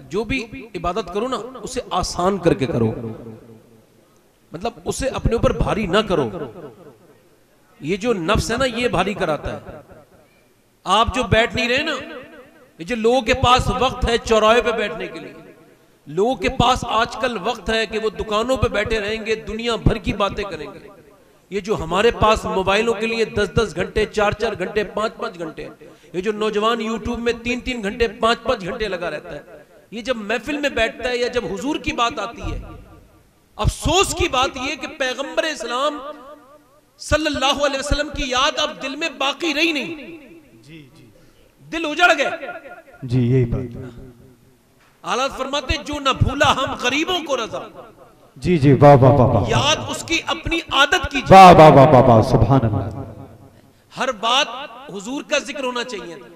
जो भी इबादत करो ना उसे आसान करके करो, मतलब उसे अपने ऊपर भारी ना करो। ये जो नफ्स है ना ये भारी कराता है। आप जो बैठ नहीं रहे ना, ये जो लोगों के पास वक्त है चौराहे पे बैठने के लिए, लोगों के पास आजकल वक्त है कि वो दुकानों पे बैठे रहेंगे, दुनिया भर की बातें करेंगे। ये जो हमारे पास मोबाइलों के लिए 10-10 घंटे, 4-4 घंटे, 5-5 घंटे, ये जो नौजवान यूट्यूब में 3-3 घंटे, 5-5 घंटे लगा रहता है, ये जब महफिल में बैठता है या जब हुजूर की बात आती है, अफसोस की बात यह कि पैगंबर इस्लाम सल्लल्लाहु अलैहि वसल्लम की याद अब दिल में बाकी रही नहीं। दिल उजड़ गए। जी यही बात। आला फरमाते जो न भूला हम गरीबों को रजा। जी जी वाह वाह वाह। याद उसकी अपनी आदत की। वाह वाह वाह वाह वाह सुभान अल्लाह। हर बात हुजूर का जिक्र होना चाहिए था,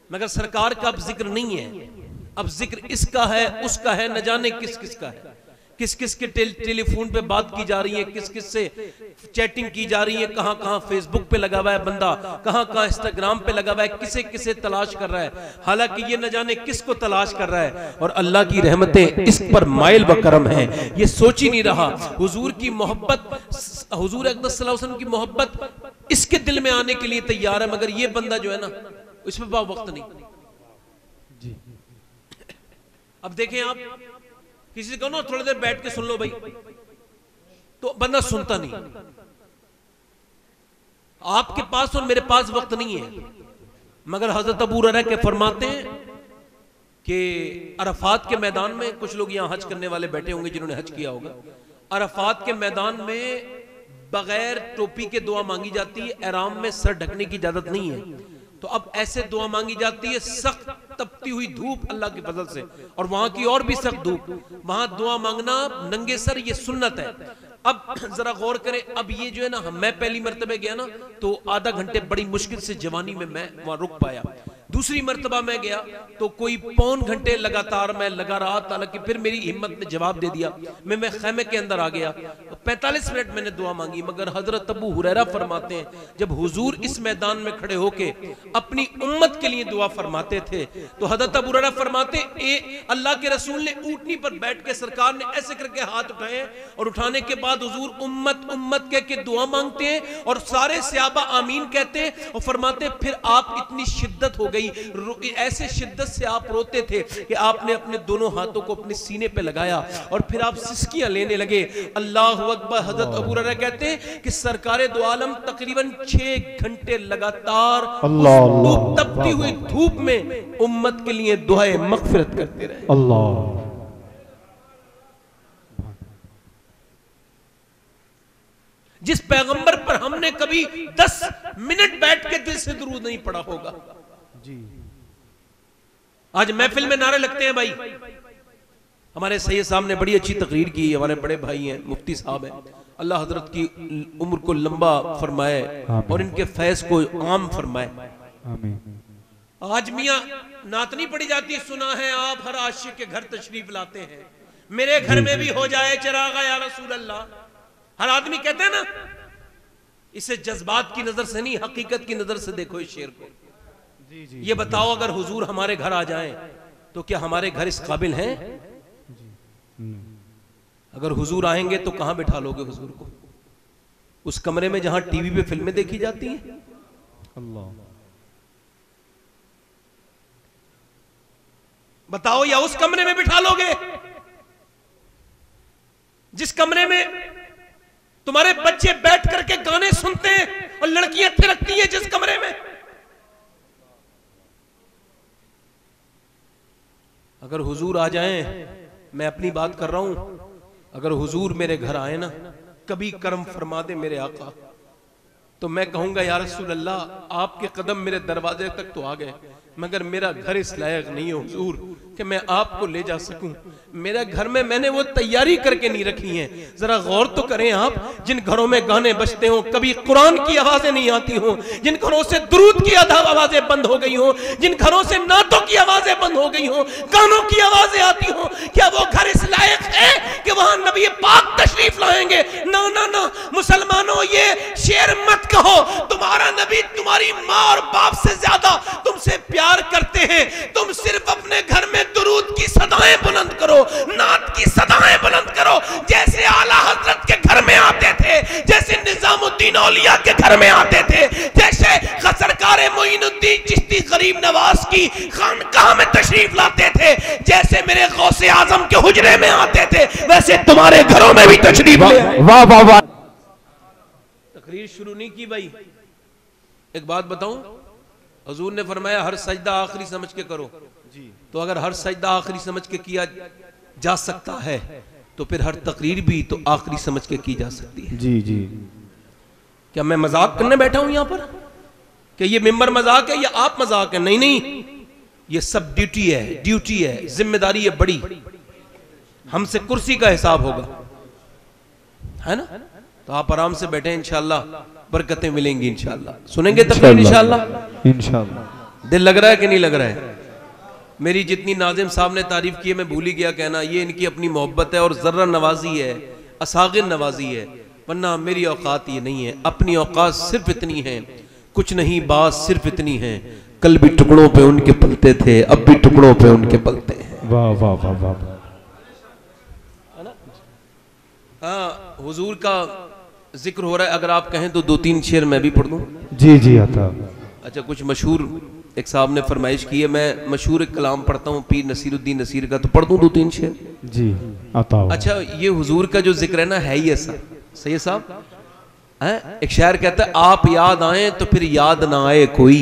मगर सरकार का अब जिक्र नहीं है। अब जिक्र इसका है, उसका है, न जाने किस किस का है, किस किस के टेलीफोन पे बात की जा रही है, किस किस से चैटिंग की जा रही है, कहां कहां फेसबुक पे लगा हुआ है बंदा, कहां कहां इंस्टाग्राम पे लगा हुआ है, किसे किसे तलाश कर रहा है, हालांकि ये न जाने किसको तलाश कर रहा है। और अल्लाह की रहमतें इस पर माइल व करम है, ये सोच ही नहीं रहा। हुजूर की मोहब्बत, हुजूर अक़दस सल्लल्लाहु अलैहि वसल्लम की मोहब्बत इसके दिल में आने के लिए तैयार है, मगर ये बंदा जो है ना इसमें बहुत वक्त नहीं। जी अब देखें, आप किसी से कहो ना थोड़ी देर बैठ के सुन लो भाई, तो बंदा सुनता नहीं। आपके पास और मेरे पास वक्त नहीं है, मगर हजरत अबू हुरैरा के फरमाते हैं कि अरफात के मैदान में, कुछ लोग यहां हज करने वाले बैठे होंगे जिन्होंने हज किया होगा, अरफात के मैदान में बगैर टोपी के दुआ मांगी जाती है, एहराम में सर ढकने की इजाजत नहीं है। तो अब ऐसे दुआ मांगी जाती है, सख्त तपती हुई धूप अल्लाह के फजल से, और वहां की और भी सख्त धूप, वहां दुआ मांगना नंगे सर ये सुन्नत है। अब जरा गौर करें, अब ये जो है ना, मैं पहली मर्तबे गया ना तो आधा घंटे बड़ी मुश्किल से जवानी में मैं वहां रुक पाया। दूसरी मर्तबा मैं गया तो कोई पौन घंटे लगातार मैं लगा रहा, हालांकि फिर मेरी हिम्मत ने जवाब दे दिया, मैं खैमे के अंदर आ गया। 45 मिनट मैंने दुआ मांगी, मगर हजरत अबू हुरैरा फरमाते हैं जब हुजूर इस मैदान में खड़े होके अपनी उम्मत के लिए दुआ फरमाते थे, तो हजरत अबू हुरैरा फरमाते अल्लाह के रसूल ने ऊंटनी पर बैठ के सरकार ने ऐसे करके हाथ उठाए, और उठाने के बाद हुजूर उम्मत उम्मत कह के दुआ मांगते हैं, और सारे सहाबा आमीन कहते हैं, और फरमाते फिर आप इतनी शिद्दत हो गई, ऐसे शिद्दत से आप रोते थे कि आपने अपने दोनों हाथों को अपने सीने पे लगाया, और फिर आप सिसकियां लेने लगे। अल्लाह अकबर। हजरत अबू हुरैरा कहते हैं कि सरकारे दो आलम तकरीबन 6 घंटे लगातार तपती हुई धूप में उम्मत के लिए दुआए मगफिरत करते रहे। अल्लाह। जिस पैगंबर पर हमने कभी 10 मिनट बैठ के दिल से दुरूद नहीं पढ़ा होगा। जी आज महफिल में नारे लगते हैं भाई। हमारे सैयद साहब ने बड़ी अच्छी तकरीर की, हमारे बड़े भाई हैं, मुफ्ती साहब हैं, अल्लाह हजरत की उम्र को लंबा फरमाए और इनके फैज को आम फरमाए। आज मियां नात नहीं पड़ी जाती, सुना है आप हर आशिक के घर तशरीफ लाते हैं, मेरे घर में भी हो जाए चिरागा या रसूल अल्लाह। हर आदमी कहते हैं ना, इसे जज्बात की नजर से नहीं हकीकत की नजर से देखो इस शेर को। ये बताओ अगर हुजूर हमारे घर आ जाएं तो क्या हमारे घर इस काबिल हैं? अगर हुजूर आएंगे तो कहां बिठा लोगे हुजूर को? उस कमरे में जहां टीवी पे फिल्में देखी जाती हैं? अल्लाह। बताओ, या उस कमरे में बिठा लोगे जिस कमरे में तुम्हारे बच्चे बैठ करके गाने सुनते हैं और लड़कियां थिरकती हैं जिस कमरे में? अगर हुजूर आ जाएं, मैं अपनी बात कर रहा हूं, अगर हुजूर मेरे घर आए ना, कभी करम फरमा दे मेरे आका, तो मैं कहूंगा या रसूल अल्लाह, आपके कदम मेरे दरवाजे तक तो आ गए, मगर मेरा घर इस लायक नहीं है हुजूर कि मैं आपको ले जा सकूं। मेरे घर में मैंने वो तैयारी करके नहीं रखी है। जरा गौर तो करें आप, जिन घरों में गाने बजते हो, कभी कुरान की आवाजें नहीं आती हो, जिन घरों से दुरूद की आवाजें बंद हो गई हो, जिन घरों से नातों की आवाजें बंद हो गई हो, गानों की आवाजें आती हो, क्या वो घर इस लायक है कि वहां नबी पाक तशरीफ लाएंगे? ना ना ना मुसलमानों, ये शेर मत कहो। तुम्हारा नबी तुम्हारी माँ और बाप से ज्यादा तुमसे प्यार करते हैं। तुम सिर्फ अपने घर में दुरूद की सदा सदाएं बुलंद करो, नात की सदाएं बुलंद करो। जैसे आला हजरत के घर में आते थे, जैसे निजामुद्दीन औलिया के घर में आते थे, जैसे सरकार मोइनुद्दीन चिश्ती गरीब नवाज की खानकाह में तशरीफ लाते थे, जैसे मेरे गौसे आजम के हुजरे में आते थे, वैसे तुम्हारे घरों में भी तशरीफ ले आए। वाह वाह वाह। तकरीर शुरू नहीं की भाई। एक बात बताऊं, हुजूर ने फरमाया हर सजदा आखिरी समझ के करो जी। तो अगर हर सजदा आखिरी समझ के किया जा सकता है तो फिर हर तकरीर भी तो आखिरी समझ के की जा सकती है जी जी। क्या मैं मजाक करने बैठा हूं यहां पर कि ये मिंबर मजाक है या आप मजाक है? नहीं नहीं, ये सब ड्यूटी है, जिम्मेदारी है बड़ी। हमसे कुर्सी का हिसाब होगा, है ना? तो आप आराम से बैठे, इंशाल्लाह बरकतें मिलेंगी इंशाल्लाह। सुनेंगे तकरीर इंशाल्लाह। दिल लग रहा है कि नहीं लग रहा है? मेरी जितनी नाजिम साहब ने तारीफ की है मैं भूल ही गया कहना, ये इनकी अपनी मोहब्बत है और जर्रा नवाजी है, असागिर नवाजी है, वरना मेरी औकात ये नहीं है। अपनी औकात सिर्फ इतनी है, कुछ नहीं, बात सिर्फ इतनी है, कल भी टुकड़ों पे उनके पलते थे, अब भी टुकड़ों पे उनके पलते हैं। वाह वाह वाह वाह। हाँ, हुजूर का जिक्र हो रहा है, अगर आप कहें तो 2-3 शेर मैं भी पढ़ दूं। जी जी आता। अच्छा, कुछ मशहूर एक साहब ने फरमाइश की है, मैं मशहूर एक कलाम पढ़ता हूँ पीर नसीरुद्दीन नसीर का, तो पढ़ दूं 2-3 शेर? जी आता। अच्छा, ये हुजूर का जो जिक्र है ना, है ही ऐसा। सही है साहब? एक शायर कहता है, आप याद आए तो फिर याद ना आए कोई,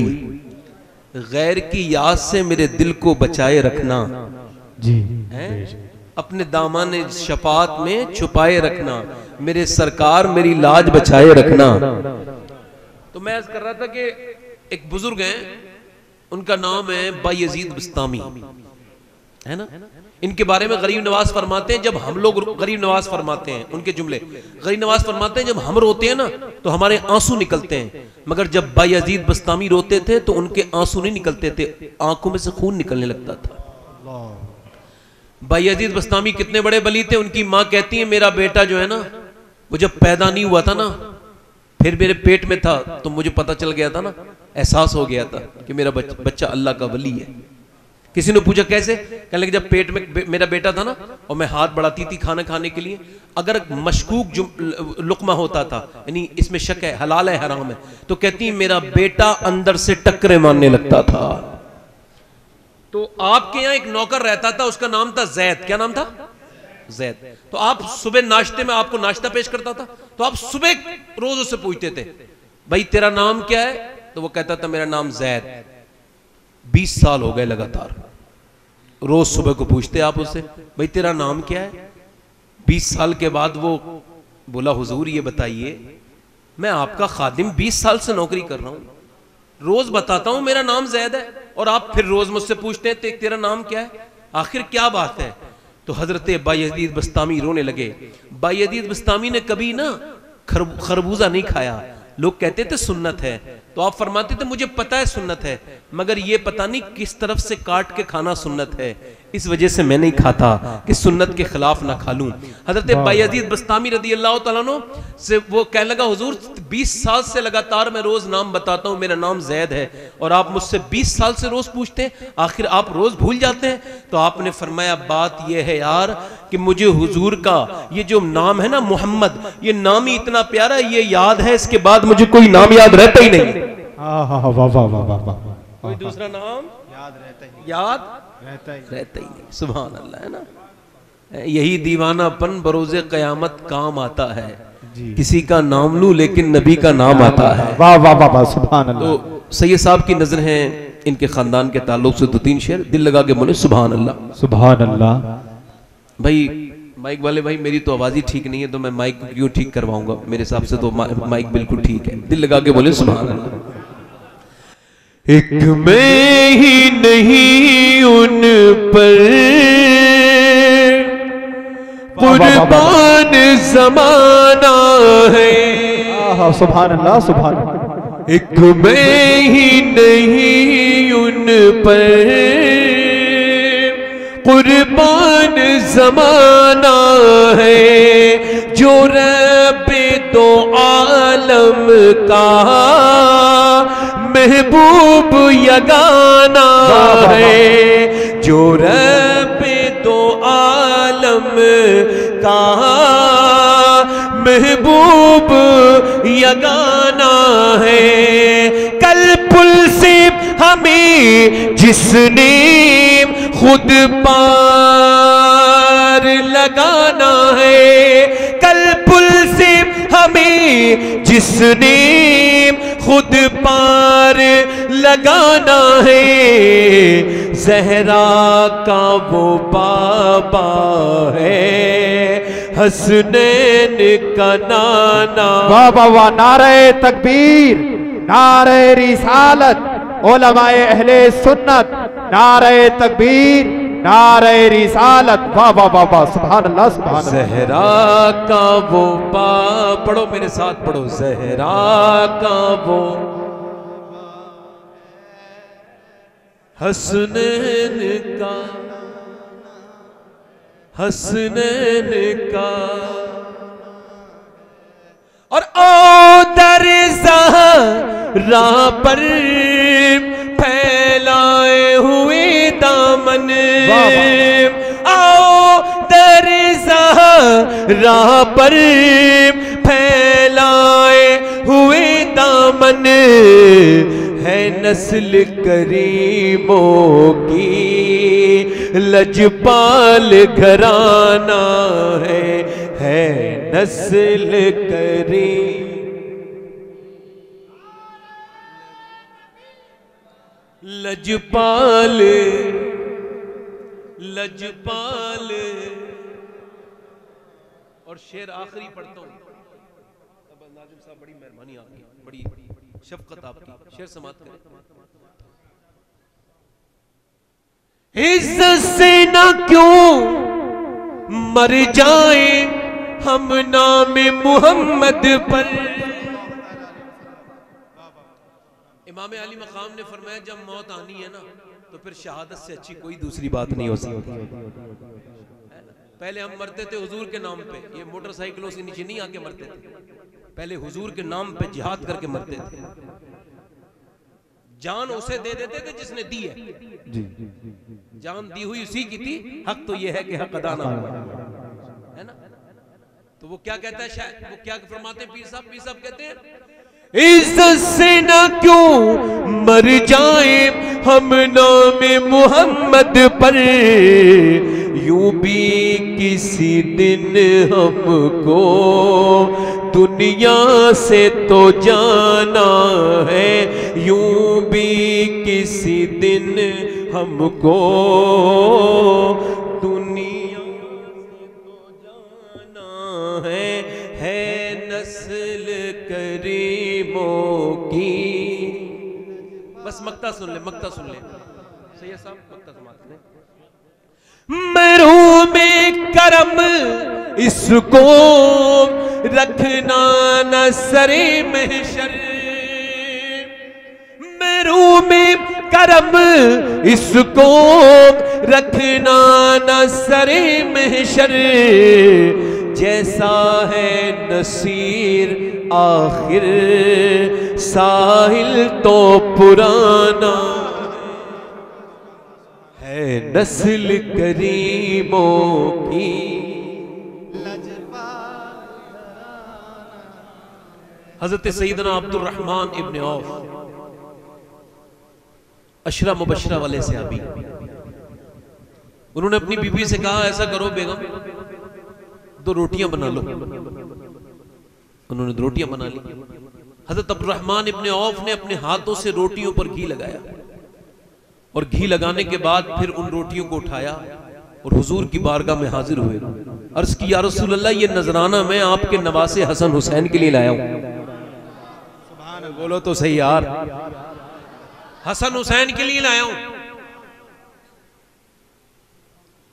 गैर की याद से मेरे दिल को बचाए रखना जी। अपने दामन शफात में छुपाए रखना, मेरे सरकार मेरी लाज बचाए रखना। तो मैं अर्ज कर रहा था कि एक बुजुर्ग हैं, उनका नाम है बायजीद बस्तामी, है ना? इनके बारे में गरीब नवाज फरमाते हैं, जब हम लोग गरीब नवाज फरमाते हैं, उनके जुमले गरीब नवाज फरमाते हैं, जब हम रोते हैं ना तो हमारे आंसू निकलते हैं, मगर जब बायजीद बस्तामी रोते थे तो उनके आंसू नहीं निकलते थे, आंखों में से खून निकलने लगता था। बायजीद बस्तामी कितने बड़े बली थे। उनकी माँ कहती है, मेरा बेटा जो है ना, वो जब पैदा नहीं हुआ था ना, फिर मेरे पेट में था तो मुझे पता चल गया था ना, एहसास हो गया था कि मेरा बच्चा अल्लाह का वली है। किसी ने पूछा कैसे? कहने लगे, जब पेट में मेरा बेटा था ना और मैं हाथ बढ़ाती थी खाना खाने के लिए, अगर मशकूक लुकमा होता था, यानी इसमें शक है, हलाल है हराम है, तो कहती मेरा बेटा अंदर से टक्करे मारने लगता था। तो आपके यहाँ एक नौकर रहता था, उसका नाम था जैद। क्या नाम था? जैद। तो आप सुबह नाश्ते में आपको नाश्ता पेश करता था, तो आप सुबह रोज उससे पूछते थे, भाई तेरा नाम क्या है? तो वो कहता था, मेरा नाम जैद। 20 साल हो गए लगातार, रोज सुबह को पूछते आप उससे, भाई तेरा नाम क्या है? 20 साल के बाद वो बोला, हुजूर ये बताइए, मैं आपका खादिम 20 साल से नौकरी कर रहा हूं, रोज बताता हूं मेरा नाम जैद है, और आप फिर रोज मुझसे पूछते हैं तेरा नाम क्या है? आखिर क्या बात है? तो हजरत बायजीद बस्तामी रोने लगे। बायजीद बस्तामी ने कभी ना खरबूजा नहीं खाया। लोग कहते थे सुन्नत है, तो आप फरमाते थे मुझे पता है सुन्नत है, मगर ये पता नहीं किस तरफ से काट के खाना सुन्नत है, इस वजह से मैं नहीं खाता कि सुन्नत के खिलाफ ना खा लूं। हजरत बायजीद बस्तामी रदी अल्लाह तआला अन्हु से वो कहने लगा, हुजूर 20 साल से लगातार मैं रोज नाम बताता हूं, मेरा नाम जैद है, और आप मुझसे 20 साल से रोज पूछते हैं, आखिर आप रोज भूल जाते हैं? तो आपने फरमाया, बात यह है यार कि मुझे हुजूर का ये जो नाम है ना मोहम्मद, ये नाम ही इतना प्यारा है, ये याद है, इसके बाद मुझे कोई नाम याद रहता ही नहीं। कोई दूसरा नाम याद रहता ही नहीं। सुभान अल्लाह, है ना? यही दीवानापन बरोज़े क़यामत काम आता है, किसी का नाम लूं लेकिन नबी का नाम आता है। वाह वाह वाह, सुभान अल्लाह। तो सैयद साहब की नजर है, इनके खानदान के ताल्लुक से 2-3 शेर दिल लगा के बोले सुभान अल्लाह। सुभान अल्लाह। भाई माइक वाले भाई, मेरी तो आवाज ही ठीक नहीं है, तो मैं माइक क्यों ठीक करवाऊंगा? मेरे हिसाब से तो माइक बिल्कुल ठीक है। दिल लगा के बोले सुभान अल्लाह। एक मैं ही नहीं उन पर कुर्बान ज़माना है। सुभान अल्लाह, सुभान अल्लाह। एक मैं ही नहीं उन पर कुर्बान ज़माना है, जो रब्बे दो आलम का महबूब यगाना है, जो रब्बे दो आलम का महबूब यगाना है। कल पुल से हमें जिसने खुद पार लगाना है, कल पुल से हमें जिसने खुद पार लगाना है। ज़हरा का वो बाबा है, हसनैन का नाना। वाह वाह वाह, नारे तकबीर, नारे रिसालत, उलमाए अहले सुन्नत, नारे तकबीर, नारे रिसालत। वाह वाह वाह वाह, सुभान अल्लाह सुभान अल्लाह। ज़हरा का वो पढ़ो मेरे साथ पढ़ो। ज़हरा का वो हसनैन का, हसनैन का। और ओ दर ज़हरा पर फैलाए हुए दामन, आओ दर ज़हरा पर फैलाए हुए दामन। है नस्ल करीमों की लजपाल घराना है नस्ल करीम। लजपाल, लजपाल। और शेर आखिरी पढ़ता हूं। अब नाज़िम साहब बड़ी मेहरबानी आपकी, बड़ी शफकत आपकी, शेर समाप्त करें। इज्जत से ना क्यों मर जाए हम नाम मुहम्मद पर। इमाम अली मकाम ने फरमाया जब मौत आनी है ना तो फिर शहादत से अच्छी कोई दूसरी बात नहीं हो सकती। पहले हम मरते थे हुजूर के नाम पे, ये मोटरसाइकिलों से नीचे नहीं आके मरते थे, पहले हुजूर के नाम पे जिहाद करके मरते थे। जान उसे दे देते थे जिसने दी है, जान दी हुई उसी की थी। हक तो ये है कि हक अदा ना हो, है ना। तो वो क्या कहता है शायद, वो क्या फरमाते हैं पीर साहब कहते हैं इज्जत से ना क्यों मर जाए हम नाम मोहम्मद पर। यूं भी किसी दिन हमको दुनिया से तो जाना है, यूं भी किसी दिन हमको दुनिया से तो जाना है नस्ल करीमों की। बस मक्ता सुन ले, मक्ता सुन ले सैयद साहब, मक्ता समाप्त करें। महरूम करम इसको रखना न सरे महशर। महरूम करम इसको रखना न सरे महशर। जैसा है नसीर आखिर साहिल तो पुराना है नस्ल करीमों की। हजरत सैयदना अब्दुल रहमान इब्न औफ अशरा मुबशरा वाले सहाबी, उन्होंने अपनी बीबी से कहा ऐसा करो बेगम, दो रोटियां बना लो। उन्होंने दो रोटियां बना ली। हजरत अब्दुल रहमान इब्न औफ ने अपने हाथों से रोटियों पर घी लगाया और घी लगाने के बाद फिर उन रोटियों को उठाया और हुजूर की बारगाह में हाजिर हुए। अर्ज की या रसूल अल्लाह, ये नजराना मैं आपके नवासे हसन हुसैन के लिए लाया हूं। बोलो तो सही यार, हसन हुसैन के लिए लाया हूं।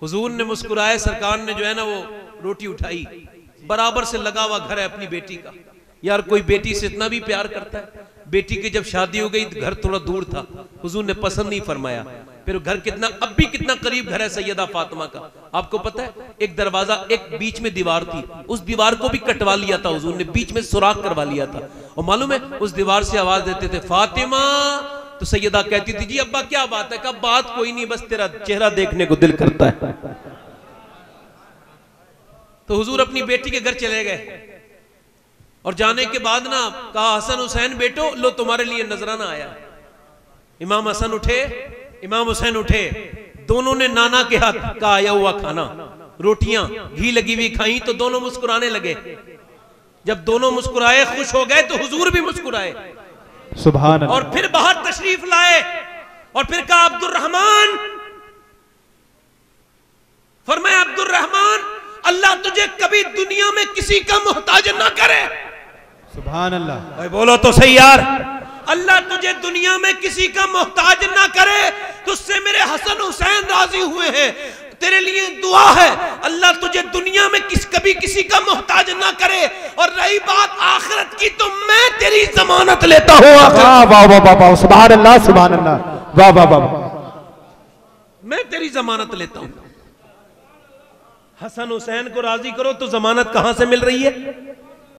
हुजूर ने मुस्कुराए, सरकार ने जो है ना वो रोटी उठाई, बराबर से लगा हुआ घर है अपनी बेटी का। यार कोई बेटी से इतना भी प्यार करता है। बेटी की जब शादी हो गई, घर थोड़ा दूर था, हुजूर ने पसंद नहीं फरमाया। फिर घर कितना, अब भी कितना करीब घर है सैयदा फातिमा का, आपको पता है। एक दरवाजा, एक बीच में दीवार थी, उस दीवार को भी कटवा लिया था हुजूर ने, बीच में सुराख करवा लिया था। और मालूम है उस दीवार से आवाज देते थे फातिमा, तो सैयदा कहती थी जी अब्बा क्या बात है, कब बात कोई नहीं, बस तेरा चेहरा देखने को दिल करता है। तो हुजूर अपनी बेटी के घर चले गए और जाने के बाद ना कहा, हसन हुसैन बेटो लो तुम्हारे लिए नजराना आया। इमाम हसन उठे, इमाम हुसैन उठे, दोनों ने नाना के हाथ का आया हुआ खाना, रोटियां घी लगी हुई खाई तो दोनों मुस्कुराने लगे। जब दोनों मुस्कुराए, खुश हो गए, तो हुजूर भी मुस्कुराए। सुभान अल्लाह। और फिर बाहर तशरीफ लाए और फिर कहा, अब्दुल रहमान, फरमाया अब्दुल रहमान, अल्लाह तुझे कभी दुनिया में किसी का मोहताज ना करे। सुभान अल्लाह। भाई बोलो तो सही यार, अल्लाह तुझे दुनिया में किसी का मोहताज ना करे। तुझसे मेरे हसन हुसैन राजी हुए हैं, तेरे लिए दुआ है, अल्लाह तुझे दुनिया में कभी किसी का मोहताज ना करे। और रही बात आखिरत की, तो मैं तेरी जमानत लेता हूं। वाह वाह वाह वाह, सुभान अल्लाह, सुभान अल्लाह, वाह वाह वाह, मैं तेरी जमानत लेता हूं। हसन हुसैन को राजी करो तो जमानत कहां से मिल रही है?